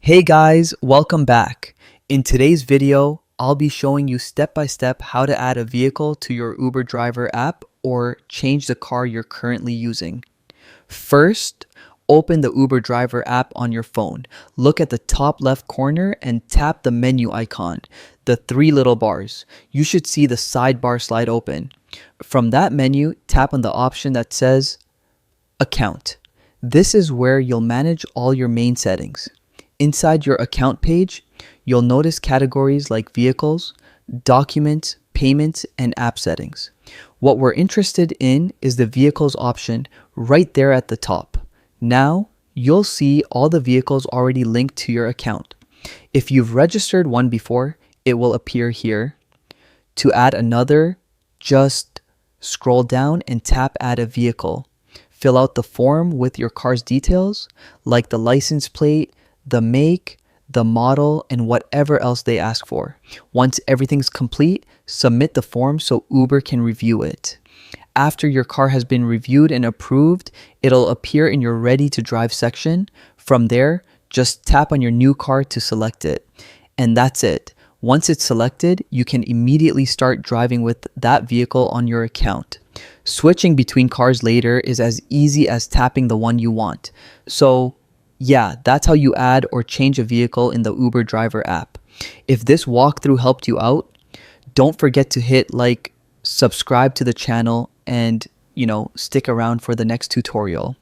Hey guys, welcome back. In today's video, I'll be showing you step by step how to add a vehicle to your Uber driver app or change the car you're currently using. First, open the Uber driver app on your phone. Look at the top left corner and tap the menu icon, the three little bars. You should see the sidebar slide open. From that menu, tap on the option that says Account. This is where you'll manage all your main settings. Inside your account page, you'll notice categories like vehicles, documents, payments, and app settings. What we're interested in is the vehicles option right there at the top. Now, you'll see all the vehicles already linked to your account. If you've registered one before, it will appear here. To add another, just scroll down and tap Add a Vehicle. Fill out the form with your car's details, like the license plate, the make, the model, and whatever else they ask for. Once everything's complete, submit the form so Uber can review it. After your car has been reviewed and approved, it'll appear in your ready to drive section. From there, just tap on your new car to select it. And that's it. Once it's selected, you can immediately start driving with that vehicle on your account. Switching between cars later is as easy as tapping the one you want. So yeah, that's how you add or change a vehicle in the Uber driver app. If this walkthrough helped you out, don't forget to hit like, subscribe to the channel, and stick around for the next tutorial.